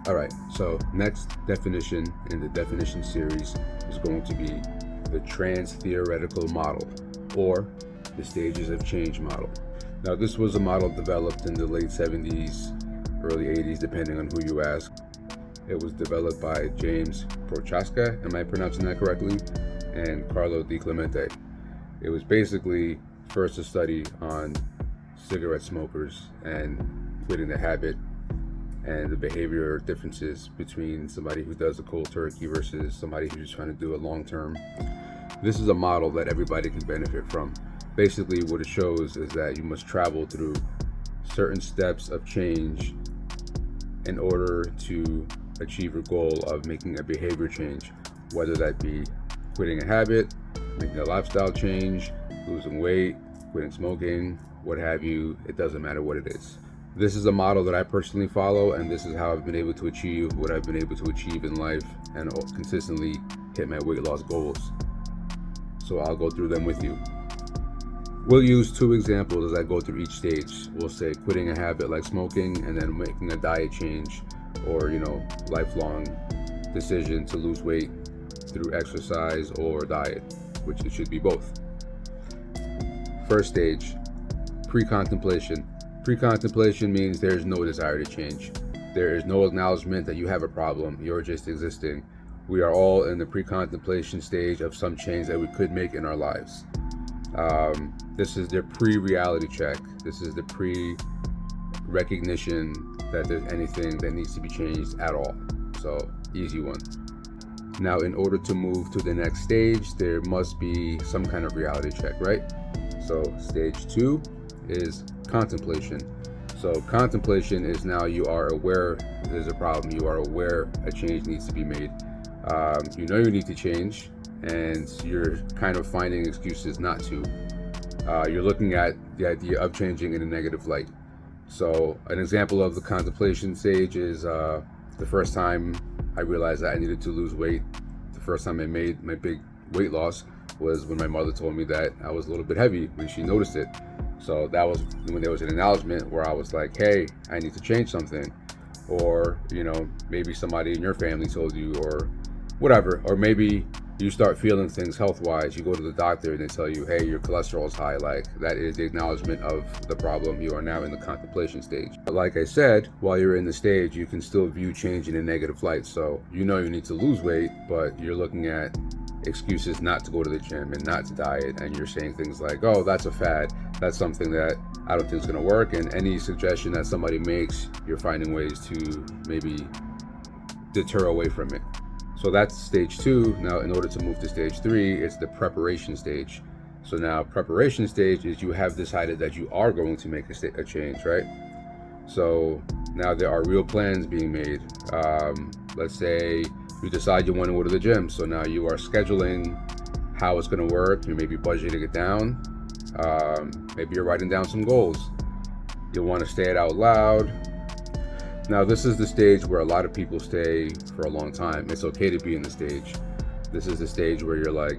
All right, so next definition in the definition series is going to be the Transtheoretical model, or the stages of change model. Now, this was a model developed in the late 70s, early 80s, depending on who you ask. It was developed by James Prochaska, am I pronouncing that correctly? And Carlo Di Clemente. It was basically first a study on cigarette smokers and quitting the habit and the behavior differences between somebody who does a cold turkey versus somebody who's trying to do it long term. This is a model that everybody can benefit from. Basically, what it shows is that you must travel through certain steps of change in order to achieve your goal of making a behavior change, whether that be quitting a habit, making a lifestyle change, losing weight, quitting smoking, what have you. It doesn't matter what it is. This is a model that I personally follow, and this is how I've been able to achieve what I've been able to achieve in life and consistently hit my weight loss goals. So I'll go through them with you. We'll use two examples as I go through each stage. We'll say quitting a habit like smoking, and then making a diet change, or lifelong decision to lose weight through exercise or diet, which it should be both. First stage, pre-contemplation. Pre-contemplation means there is no desire to change. There is no acknowledgement that you have a problem. You're just existing. We are all in the pre-contemplation stage of some change that we could make in our lives. This is the pre-reality check. This is the pre-recognition that there's anything that needs to be changed at all. So, easy one. Now, in order to move to the next stage, there must be some kind of reality check, right? So, stage 2 is contemplation. So, contemplation is now you are aware there's a problem. You are aware a change needs to be made. You know you need to change, and you're kind of finding excuses not to. You're looking at the idea of changing in a negative light. So an example of the contemplation stage is the first time I realized that I needed to lose weight. The first time I made my big weight loss was when my mother told me that I was a little bit heavy, when she noticed it. So that was when there was an acknowledgement where I was like, hey, I need to change something. Or, maybe somebody in your family told you, or whatever. Or maybe you start feeling things health-wise. You go to the doctor and they tell you, hey, your cholesterol is high. Like, that is the acknowledgement of the problem. You are now in the contemplation stage. But like I said, while you're in the stage, you can still view change in a negative light. So you need to lose weight, but you're looking at excuses not to go to the gym and not to diet. And you're saying things like, oh, that's a fad. That's something that I don't think is going to work. And any suggestion that somebody makes, you're finding ways to maybe deter away from it. So that's stage 2. Now, in order to move to stage 3, it's the preparation stage. So now preparation stage is you have decided that you are going to make a change, right? So now there are real plans being made. Let's say you decide you want to go to the gym. So now you are scheduling how it's going to work. You may be budgeting it down. Maybe you're writing down some goals. You'll want to say it out loud. Now, this is the stage where a lot of people stay for a long time. It's okay to be in the stage. This is the stage where you're like,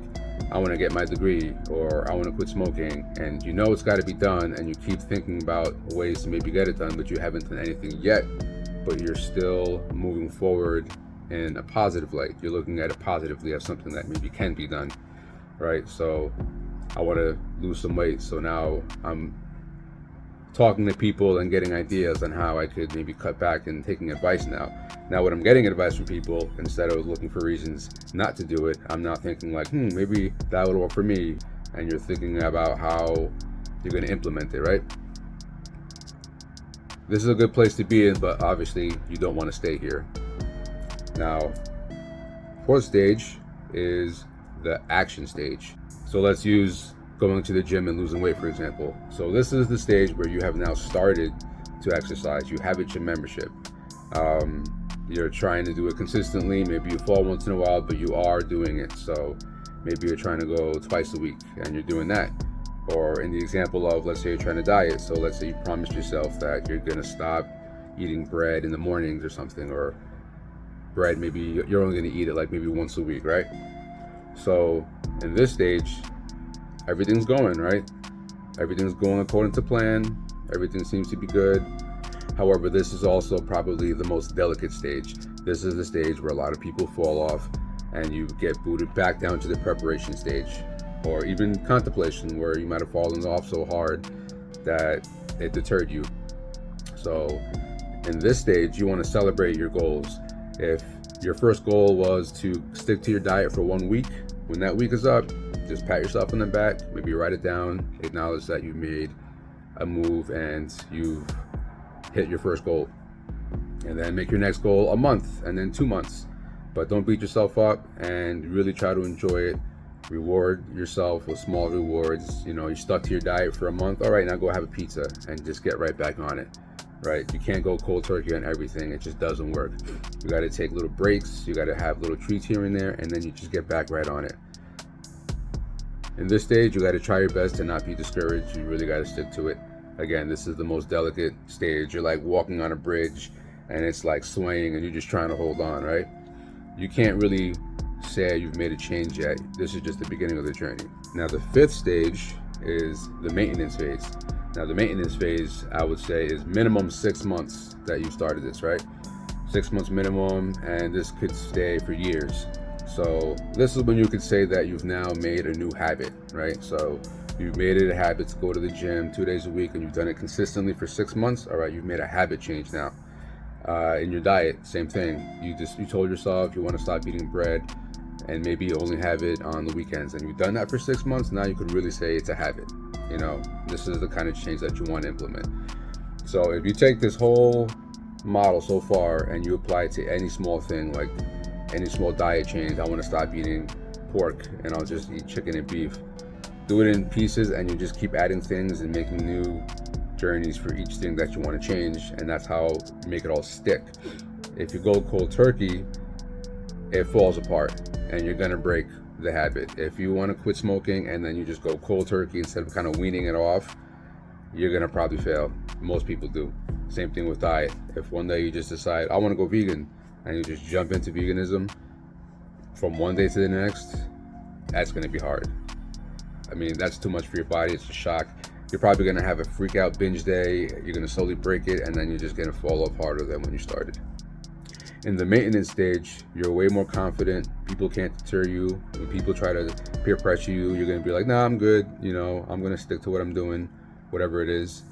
I want to get my degree, or I want to quit smoking, and it's got to be done, and you keep thinking about ways to maybe get it done, but you haven't done anything yet, but you're still moving forward in a positive light. You're looking at it positively as something that maybe can be done, right? So I want to lose some weight, so now I'm talking to people and getting ideas on how I could maybe cut back and taking advice now. Now, when I'm getting advice from people, instead of looking for reasons not to do it, I'm now thinking like, maybe that would work for me. And you're thinking about how you're going to implement it, right? This is a good place to be in, but obviously you don't want to stay here. Now, fourth stage is the action stage. So let's use going to the gym and losing weight, for example. So this is the stage where you have now started to exercise. You have a gym membership. You're trying to do it consistently. Maybe you fall once in a while, but you are doing it. So maybe you're trying to go twice a week and you're doing that. Or in the example of, let's say you're trying to diet. So let's say you promised yourself that you're going to stop eating bread in the mornings or something, or bread, maybe you're only going to eat it like maybe once a week, right? So in this stage, everything's going, right? Everything's going according to plan. Everything seems to be good. However, this is also probably the most delicate stage. This is the stage where a lot of people fall off and you get booted back down to the preparation stage, or even contemplation, where you might have fallen off so hard that it deterred you. So in this stage, you want to celebrate your goals. If your first goal was to stick to your diet for 1 week, when that week is up, just pat yourself on the back, maybe write it down, acknowledge that you made a move and you've hit your first goal. And then make your next goal a month, and then 2 months. But don't beat yourself up, and really try to enjoy it. Reward yourself with small rewards. You know, you stuck to your diet for a month. All right, now go have a pizza and just get right back on it. Right? You can't go cold turkey on everything. It just doesn't work. You got to take little breaks. You got to have little treats here and there, and then you just get back right on it. In this stage, you got to try your best to not be discouraged. You really got to stick to it. Again, this is the most delicate stage. You're like walking on a bridge and it's like swaying and you're just trying to hold on, right? You can't really say you've made a change yet. This is just the beginning of the journey. Now, the fifth stage is the maintenance phase. Now, the maintenance phase, I would say, is minimum 6 months that you started this, right? 6 months minimum, and this could stay for years. So this is when you could say that you've now made a new habit, right? So you've made it a habit to go to the gym 2 days a week, and you've done it consistently for 6 months. All right, you've made a habit change now. In your diet, same thing. You told yourself you want to stop eating bread, and maybe you only have it on the weekends, and you've done that for 6 months. Now you could really say it's a habit. You know, this is the kind of change that you want to implement. So if you take this whole model so far and you apply it to any small thing, like any small diet change, I want to stop eating pork and I'll just eat chicken and beef. Do it in pieces, and you just keep adding things and making new journeys for each thing that you want to change, and that's how you make it all stick. If you go cold turkey, it falls apart and you're gonna break the habit. If you want to quit smoking and then you just go cold turkey instead of kind of weaning it off, you're gonna probably fail. Most people do. Same thing with diet. If one day you just decide I want to go vegan and you just jump into veganism from one day to the next, that's gonna be hard. I mean, that's too much for your body. It's a shock. You're probably gonna have a freak out binge day. You're gonna slowly break it, and then you're just gonna fall off harder than when you started. In the maintenance stage, you're way more confident. People can't deter you. When people try to peer pressure you, you're gonna be like, nah, I'm good. You know, I'm gonna stick to what I'm doing, whatever it is.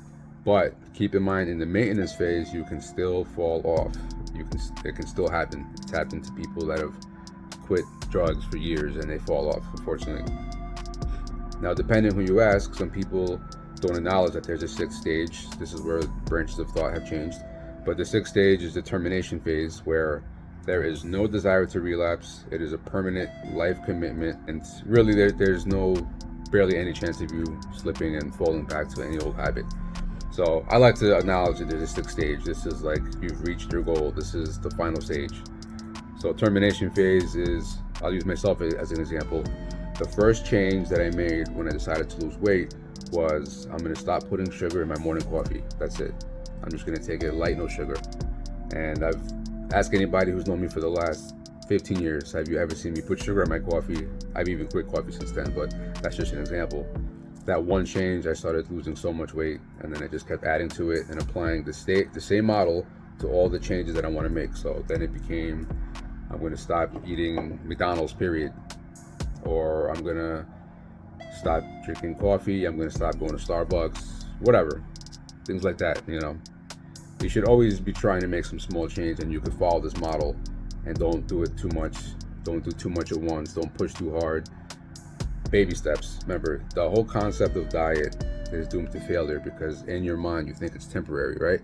But keep in mind, in the maintenance phase, you can still fall off. It can still happen. It's happened to people that have quit drugs for years and they fall off, unfortunately. Now, depending who you ask, some people don't acknowledge that there's a sixth stage. This is where branches of thought have changed. But the sixth stage is the termination phase, where there is no desire to relapse. It is a permanent life commitment, and really there's barely any chance of you slipping and falling back to any old habit. So I like to acknowledge that there's a sixth stage. This is like you've reached your goal. This is the final stage. So termination phase is, I'll use myself as an example. The first change that I made when I decided to lose weight was I'm going to stop putting sugar in my morning coffee. That's it. I'm just going to take it light, no sugar. And I've asked anybody who's known me for the last 15 years, have you ever seen me put sugar in my coffee? I've even quit coffee since then, but that's just an example. That one change, I started losing so much weight, and then I just kept adding to it and applying the same model to all the changes that I want to make. So then it became, I'm going to stop eating McDonald's, period. Or I'm going to stop drinking coffee. I'm going to stop going to Starbucks, whatever. Things like that, you know. You should always be trying to make some small change, and you could follow this model and don't do it too much. Don't do too much at once. Don't push too hard. Baby steps. Remember, the whole concept of diet is doomed to failure because in your mind you think it's temporary, right?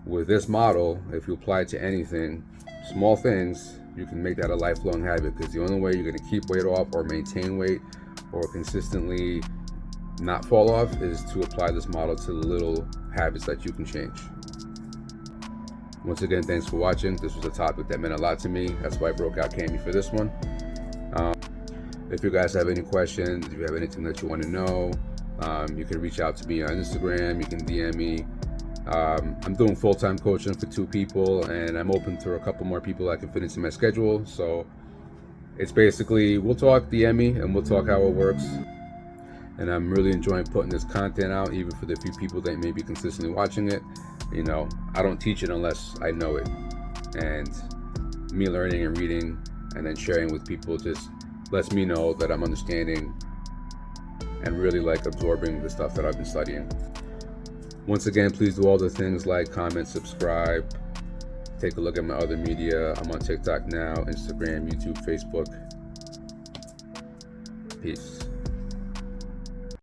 With this model, if you apply it to anything, small things, you can make that a lifelong habit, because the only way you're going to keep weight off or maintain weight or consistently not fall off is to apply this model to the little habits that you can change. Once again, thanks for watching. This was a topic that meant a lot to me. That's why I broke out Cami for this one. If you guys have any questions, if you have anything that you want to know, you can reach out to me on Instagram. You can DM me. I'm doing full-time coaching for 2 people, and I'm open to a couple more people I can fit into my schedule. So it's basically, we'll talk, DM me, and we'll talk how it works. And I'm really enjoying putting this content out, even for the few people that may be consistently watching it. You know, I don't teach it unless I know it. And me learning and reading and then sharing with people just lets me know that I'm understanding and really like absorbing the stuff that I've been studying. Once again, please do all the things like comment, subscribe, take a look at my other media. I'm on TikTok now, Instagram, YouTube, Facebook. Peace.